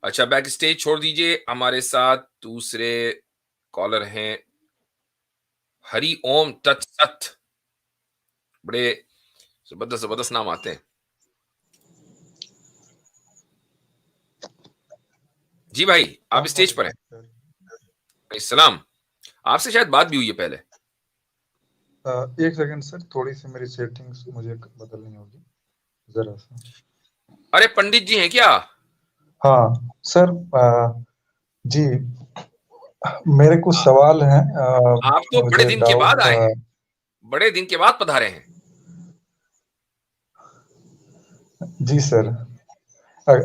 اچھا back stage چھوڑ دیجئے، ہمارے ساتھ دوسرے کالر ہیں ہری اوم تت ست، بڑے زبردست نام آتے ہیں. جی بھائی آپ اسٹیج پر ہیں. السلام، آپ سے شاید بات بھی ہوئی ہے پہلے. ایک سیکنڈ سر، تھوڑی سی میری سیٹنگز مجھے بدلنی ہوگی ذرا سا. ارے پنڈت جی ہیں کیا؟ ہاں سر، جی میرے کچھ سوال ہیں. آپ تو بڑے مجھے دن کے بعد ڈاؤٹ. آئے ہیں، بڑے دن کے بعد پدھارے ہیں. جی سر،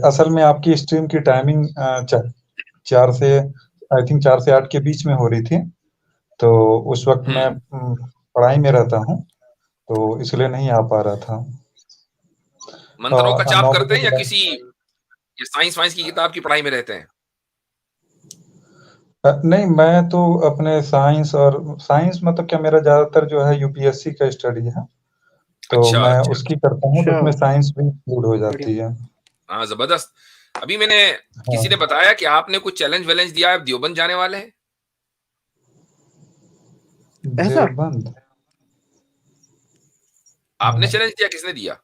اصل میں آپ کی اسٹریم کی ٹائمنگ 4 سے آئی تھنک 4 سے 8 کے بیچ میں ہو رہی تھی، تو اس وقت میں پڑھائی میں رہتا ہوں، تو اس لیے نہیں آ پا رہا تھا. منتروں کا چاپ 9 کرتے بجے ہیں کے یا بعد. کسی سائنس وائنس کی کتاب کی پڑھائی میں رہتے ہیں؟ نہیں، میں تو اپنے سائنس مطلب کہ میرا زیادہ تر جو ہے یو پی ایس سی کا اسٹڈی ہے، تو اچھا میں اچھا، اس کی کرتا ہوں، تو اس میں سائنس بھی انکلوڈ ہو جاتی ہے. ہاں زبردست. ابھی میں نے ہاں کسی نے بتایا کہ آپ نے کچھ چیلنج ویلنج دیا ہے، آپ دیوبند جانے والے ہیں. دیوبند. آپ نے چیلنج دیا، کس نے دیا؟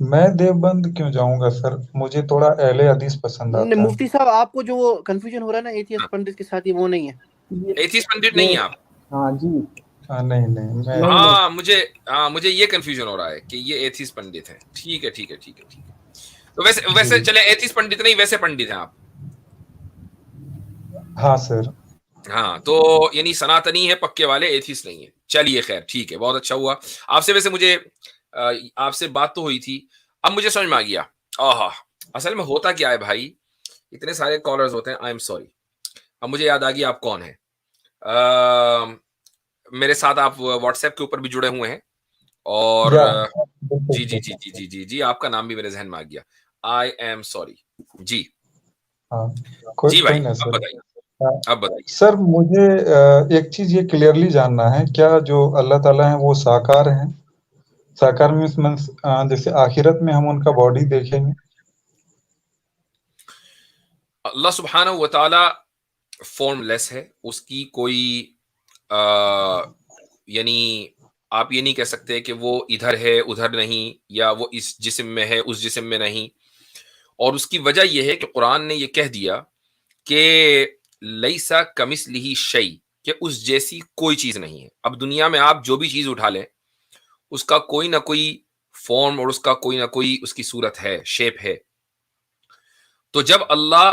میں دیوبند کیوں جاؤں گا سر، مجھے تھوڑا اہل حدیث پسند آتا ہے. مفتی صاحب آپ کو جو کنفیوژن ہو رہا ہے نا ایتھیسٹ پنڈت کے ساتھ، یہ وہ نہیں ہے. ایتھیسٹ پنڈت نہیں ہیں آپ؟ ہاں جی، نہیں میں ہاں مجھے یہ کنفیوژن ہو رہا ہے کہ یہ ایتھیسٹ پنڈت ہیں. ٹھیک ہے. تو ویسے جی چلے ایتھیسٹ پنڈت نہیں، ویسے پنڈت ہیں آپ. ہاں سر. ہاں تو یعنی سناتنی ہے پکے والے، ایتھیسٹ نہیں ہے. چلیے خیر ٹھیک ہے، بہت اچھا ہوا آپ سے. ویسے مجھے آپ سے بات تو ہوئی تھی، اب مجھے سمجھ میں آ گیا. اصل میں ہوتا کیا ہے بھائی، اتنے سارے کالرز ہوتے ہیں. آئی ایم سوری، اب مجھے یاد آ گیا آپ کون ہیں. میرے ساتھ آپ واٹس ایپ کے اوپر بھی جڑے ہوئے ہیں، اور جی آپ کا نام بھی میرے ذہن میں آ گیا. I am sorry. جی ہاں، جی کوئی بھائی نہ سر. اب بتائیے. سر مجھے ایک چیز یہ کلیئرلی جاننا ہے، کیا جو اللہ تعالیٰ ہیں وہ ساکار ہیں؟ ساکار مینس جیسے آخرت میں ہم ان کا باڈی دیکھیں گے؟ اللہ سبحانہ و تعالی فارم لیس ہے، اس کی کوئی یعنی آپ یہ نہیں کہہ سکتے کہ وہ ادھر ہے ادھر نہیں، یا وہ اس جسم میں ہے اس جسم میں نہیں. اور اس کی وجہ یہ ہے کہ قرآن نے یہ کہہ دیا کہ لیسا کمثلہ شیء، کہ اس جیسی کوئی چیز نہیں ہے. اب دنیا میں آپ جو بھی چیز اٹھا لیں، اس کا کوئی نہ کوئی فارم اور اس کا کوئی نہ کوئی اس کی صورت ہے، شیپ ہے. تو جب اللہ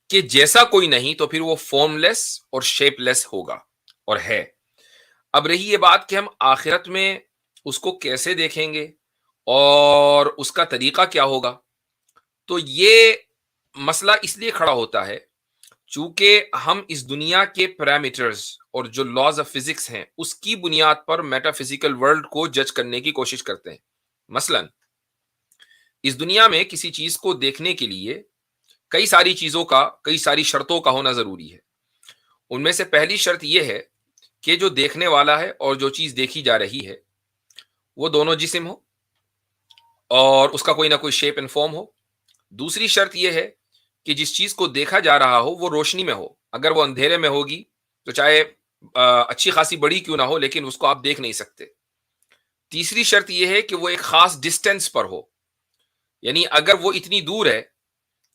کہ جیسا کوئی نہیں تو پھر وہ فارم لیس اور شیپ لیس ہوگا اور ہے. اب رہی یہ بات کہ ہم آخرت میں اس کو کیسے دیکھیں گے اور اس کا طریقہ کیا ہوگا، تو یہ مسئلہ اس لیے کھڑا ہوتا ہے چونکہ ہم اس دنیا کے پیرامیٹرز اور جو لاز آف فزکس ہیں اس کی بنیاد پر میٹا فزیکل ورلڈ کو جج کرنے کی کوشش کرتے ہیں. مثلا اس دنیا میں کسی چیز کو دیکھنے کے لیے کئی ساری چیزوں کا، کئی ساری شرطوں کا ہونا ضروری ہے. ان میں سے پہلی شرط یہ ہے کہ جو دیکھنے والا ہے اور جو چیز دیکھی جا رہی ہے وہ دونوں جسم ہو اور اس کا کوئی نہ کوئی شیپ اینڈ فارم ہو. دوسری شرط یہ ہے کہ جس چیز کو دیکھا جا رہا ہو وہ روشنی میں ہو. اگر وہ اندھیرے میں ہوگی تو چاہے اچھی خاصی بڑی کیوں نہ ہو لیکن اس کو آپ دیکھ نہیں سکتے. تیسری شرط یہ ہے کہ وہ ایک خاص ڈسٹینس پر ہو، یعنی اگر وہ اتنی دور ہے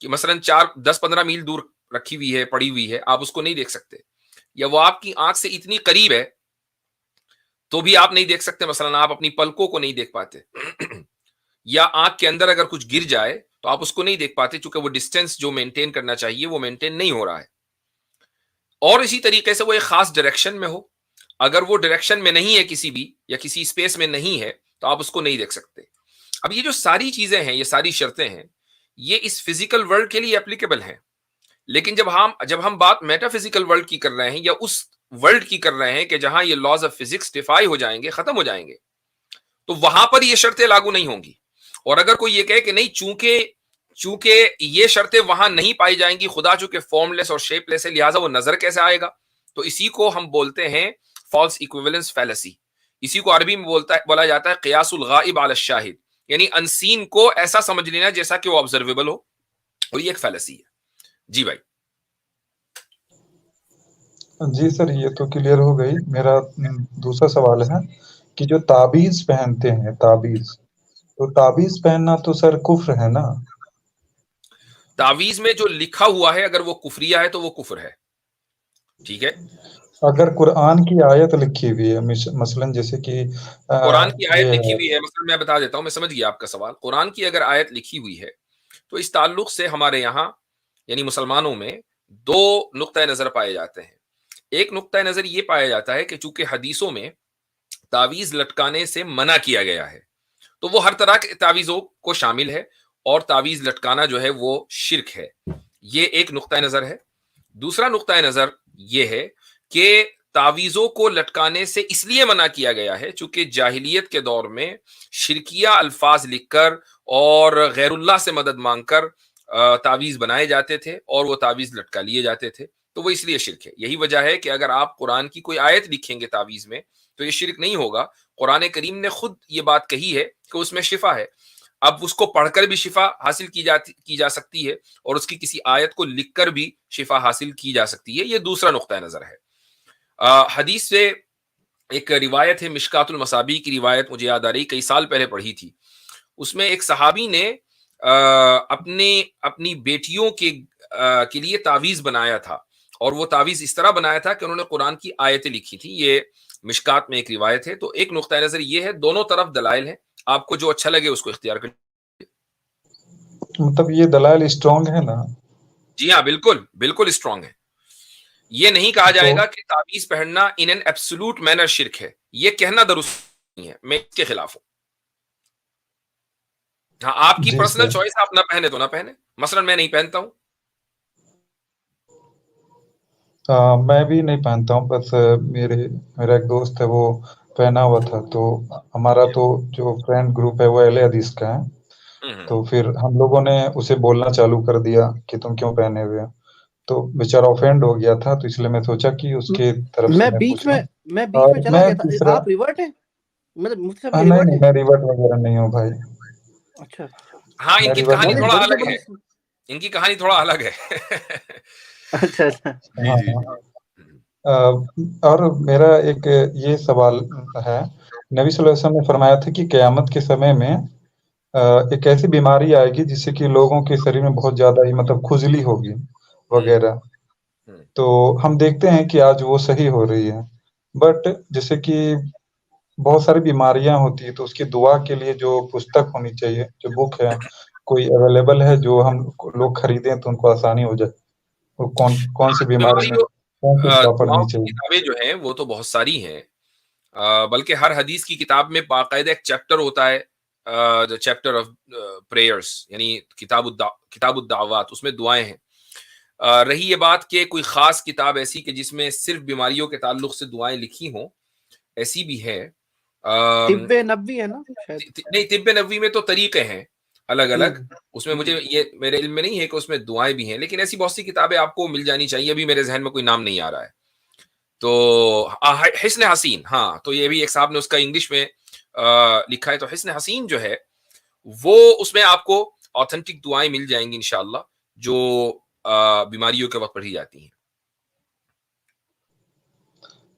کہ مثلا 10-15 میل دور رکھی ہوئی ہے، پڑی ہوئی ہے، آپ اس کو نہیں دیکھ سکتے، یا وہ آپ کی آنکھ سے اتنی قریب ہے تو بھی آپ نہیں دیکھ سکتے. مثلا آپ اپنی پلکوں کو نہیں دیکھ پاتے، یا آنکھ کے اندر اگر کچھ گر جائے تو آپ اس کو نہیں دیکھ پاتے چونکہ وہ ڈسٹینس جو مینٹین کرنا چاہیے وہ مینٹین نہیں ہو رہا ہے. اور اسی طریقے سے وہ ایک خاص ڈائریکشن میں ہو، اگر وہ ڈائریکشن میں نہیں ہے کسی بھی، یا کسی اسپیس میں نہیں ہے تو آپ اس کو نہیں دیکھ سکتے. اب یہ جو ساری چیزیں ہیں، یہ ساری شرطیں ہیں، یہ اس فزیکل ورلڈ کے لیے اپلیکیبل ہیں. لیکن جب ہم بات میٹا فزیکل ورلڈ کی کر رہے ہیں، یا اس ورلڈ کی کر رہے ہیں کہ جہاں یہ لاز آف فزکس ڈیفائی ہو جائیں گے، ختم ہو جائیں گے، تو وہاں پر یہ شرطیں لاگو نہیں ہوں گی. اور اگر کوئی یہ کہے کہ نہیں، چونکہ یہ شرطیں وہاں نہیں پائی جائیں گی، خدا چونکہ فارم لیس اور شیپ لیس ہے لہٰذا وہ نظر کیسے آئے گا، تو اسی کو ہم بولتے ہیں فالس ایکویولنس فیلسی. اسی کو عربی میں بولا جاتا ہے قیاس الغائب علی الشاہد، یعنی انسین کو ایسا سمجھ لینا جیسا کہ وہ آبزرویبل ہو. اور یہ ایک فیلسی ہے. جی بھائی. جی سر یہ تو کلیئر ہو گئی. میرا دوسرا سوال ہے کہ جو تعویذ پہنتے ہیں تعویذ، تو تعویذ پہننا تو سر کفر ہے نا؟ تعویذ میں جو لکھا ہوا ہے اگر وہ کفریہ ہے تو وہ کفر ہے. ٹھیک ہے. اگر قرآن کی آیت لکھی ہوئی ہے مثلاً جیسے کہ قرآن کی آیت یہ لکھی ہوئی ہے، مثلا میں بتا دیتا ہوں، میں سمجھ گیا آپ کا سوال. قرآن کی اگر آیت لکھی ہوئی ہے تو اس تعلق سے ہمارے یہاں یعنی مسلمانوں میں دو نقطۂ نظر پائے جاتے ہیں. ایک نقطۂ نظر یہ پایا جاتا ہے کہ چونکہ حدیثوں میں تعویذ لٹکانے سے منع کیا گیا ہے تو وہ ہر طرح کے تعویذوں کو شامل ہے اور تعویذ لٹکانا جو ہے وہ شرک ہے. یہ ایک نقطۂ نظر ہے. دوسرا نقطۂ نظر یہ ہے کہ تعویذوں کو لٹکانے سے اس لیے منع کیا گیا ہے چونکہ جاہلیت کے دور میں شرکیہ الفاظ لکھ کر اور غیر اللہ سے مدد مانگ کر تعویذ بنائے جاتے تھے اور وہ تعویذ لٹکا لیے جاتے تھے، تو وہ اس لیے شرک ہے. یہی وجہ ہے کہ اگر آپ قرآن کی کوئی آیت لکھیں گے تعویذ میں تو یہ شرک نہیں ہوگا. قرآن کریم نے خود یہ بات کہی ہے کہ اس میں شفا ہے. اب اس کو پڑھ کر بھی شفا حاصل کی جا سکتی ہے اور اس کی کسی آیت کو لکھ کر بھی شفا حاصل کی جا سکتی ہے. یہ دوسرا نقطۂ نظر ہے. حدیث سے ایک روایت ہے، مشکات المصابیح کی روایت مجھے یاد آ رہی، کئی سال پہلے پڑھی تھی. اس میں ایک صحابی نے اپنی بیٹیوں کے لیے تعویذ بنایا تھا اور وہ تعویذ اس طرح بنایا تھا کہ انہوں نے قرآن کی آیتیں لکھی تھی. یہ مشکات میں ایک روایت ہے. تو ایک نقطۂ نظر یہ ہے، دونوں طرف دلائل ہیں، آپ کو جو اچھا لگے اس کو اختیار کریں. مطلب یہ دلائل اسٹرانگ ہے نا؟ جی ہاں، بالکل بالکل اسٹرانگ ہے. یہ نہیں کہا تو جائے گا کہ تعویذ پہننا ان این ایبسولوٹ مینر شرک ہے، یہ کہنا درست نہیں ہے، میں اس کے خلاف ہوں. ہاں آپ کی جی پرسنل سر چوائس، آپ نہ پہنے تو نہ پہنے. مثلا میں نہیں پہنتا ہوں. میں بھی نہیں پہنتا ہوں، بس میرا ایک دوست ہے وہ پہنا ہوا تھا، تو ہمارا تو جو فرینڈ گروپ ہے وہ اہل حدیث کا ہے، تو پھر ہم لوگوں نے اسے بولنا چالو کر دیا کہ تم کیوں پہنے ہوئے. تو بیچارہ اوفینڈ ہو گیا تھا، تو اس لیے میں سوچا کہ اس کی طرف سے میں پوچھ لوں. میں بیچ میں چلا میں گیا تھا. تیسرا آپ ریورٹ ہیں؟ مطلب مفتی صاحب یہ نہیں ریورٹ نہیں، ہے؟ میں ریورٹ وغیرہ نہیں ہوں بھائی. اچھا. ہاں ان میں کی ریورٹ کہانی نالج تھوڑا بڑی الگ ہے، زبردست. ان کی کہانی تھوڑا الگ ہے. اچھا اچھا. جی جی. اور میرا ایک یہ سوال ہے، نبی صلی اللہ علیہ وسلم نے فرمایا تھا کہ قیامت کے سمے میں ایک ایسی بیماری آئے گی جس سے کہ لوگوں کے شریر میں بہت زیادہ ہی مطلب کھجلی ہوگی وغیرہ. تو ہم دیکھتے ہیں کہ آج وہ صحیح ہو رہی ہے، بٹ جیسے کہ بہت ساری بیماریاں ہوتی ہے تو اس کی دعا کے لیے جو پستک ہونی چاہیے، جو بک ہے کوئی اویلیبل ہے جو ہم لوگ خریدیں تو ان کو آسانی ہو جائے، وہ کون سی بیماری میں کون سی دعا پڑھنی دعاؤں کی چاہیے؟ کتابیں جو ہیں وہ تو بہت ساری ہیں، بلکہ ہر حدیث کی کتاب میں باقاعدہ ایک چیپٹر ہوتا ہے، چیپٹر آف پریئرز، یعنی کتاب الدعوات، اس میں دعائیں ہیں. رہی یہ بات کہ کوئی خاص کتاب ایسی کہ جس میں صرف بیماریوں کے تعلق سے دعائیں لکھی ہوں، ایسی بھی ہے. طب نبوی ہے نا شاید؟ نہیں، طب نبوی میں تو طریقے ہیں الگ الگ، اس میں مجھے یہ میرے علم میں نہیں ہے کہ اس میں دعائیں بھی ہیں، لیکن ایسی بہت سی کتابیں آپ کو مل جانی چاہیے. ابھی میرے ذہن میں کوئی نام نہیں آ رہا ہے. تو حسن حسین، ہاں تو یہ بھی ایک صاحب نے اس کا انگلش میں لکھا ہے. تو حسن حسین جو ہے وہ اس میں آپ کو آتھینٹک دعائیں مل جائیں گی انشاءاللہ جو بیماریوں کے وقت پڑھی جاتی ہیں.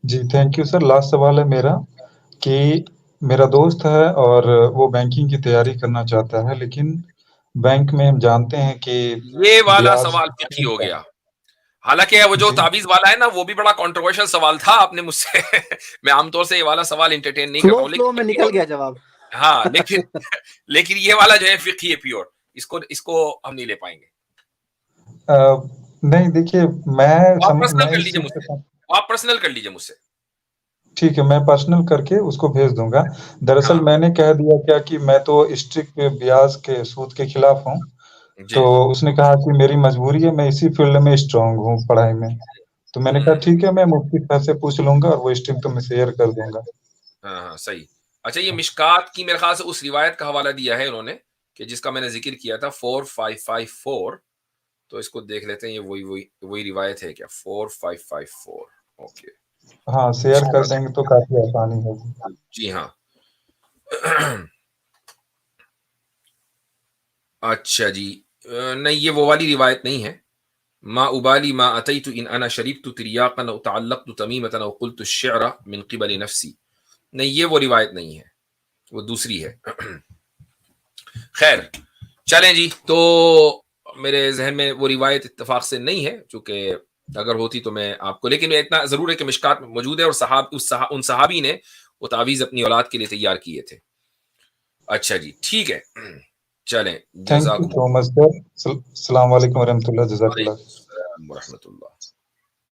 جی تھینک یو سر. لاسٹ سوال ہے میرا کہ میرا دوست ہے اور وہ بینکنگ کی تیاری کرنا چاہتا ہے، لیکن بینک میں ہم جانتے ہیں کہ یہ والا بیاج سوال فقہی ہو گیا. حالانکہ وہ جو جی تعویذ والا ہے نا وہ بھی بڑا کنٹروورشل سوال تھا. آپ نے مجھ سے میں عام طور سے یہ والا سوال انٹرٹین نہیں کرتا ہوں، فلو میں نکل گیا جواب. ہاں لیکن یہ والا جو ہے فقہی ہے پیور، اس کو ہم نہیں لے پائیں گے. نہیں دیکھیے آپ پرسنل میں کر اس لیجیے چیز مجھ کے سے، ساتھ آپ پرسنل کر لیجیے مجھ سے. ٹھیک ہے، میں پرسنل کر کے اس کو بھیج دوں گا. دراصل ہاں میں نے کہہ دیا کیا کہ میں تو اسٹرکٹ بیاج کے سود کے خلاف ہوں، جی تو اس نے کہا کہ میری مجبوری ہے، میں اسی فیلڈ میں اسٹرانگ ہوں پڑھائی میں. تو میں نے کہا ٹھیک ہے، میں مفتی صاحب سے پوچھ لوں گا اور وہ اسٹریم تو میں شیئر کر دوں گا. ہاں صحیح. اچھا یہ مشکات کی میرے خیال سے اس روایت کا حوالہ دیا ہے انہوں نے کہ جس کا میں نے ذکر کیا تھا 4554. تو اس کو دیکھ لیتے ہیں، یہ وہی روایت ہے کیا 4554؟ اوکے ہاں شیئر کر دیں گے تو کافی آسانی ہوگی. جی ہاں. اچھا جی، نہیں یہ وہ والی روایت نہیں ہے. ما ابالی ما اتیت ان انا شربت تریاقا او تعلقت تمیمتا او قلت الشعر من قبل نفسی. نہیں یہ وہ روایت نہیں ہے, وہ دوسری ہے. خیر چلیں جی, تو میرے ذہن میں وہ روایت اتفاق سے نہیں ہے, چونکہ اگر ہوتی تو میں آپ کو, لیکن اتنا ضرور ہے کہ مشکات میں موجود ہے, اور ان صحابی نے وہ تعویذ اپنی اولاد کے لیے تیار کیے تھے. اچھا جی ٹھیک ہے, چلیں تھینک یو جزاکم سو مچ سر. السلام علیکم ورحمۃ اللہ. جزاک اللہ. السلام ورحمۃ اللہ.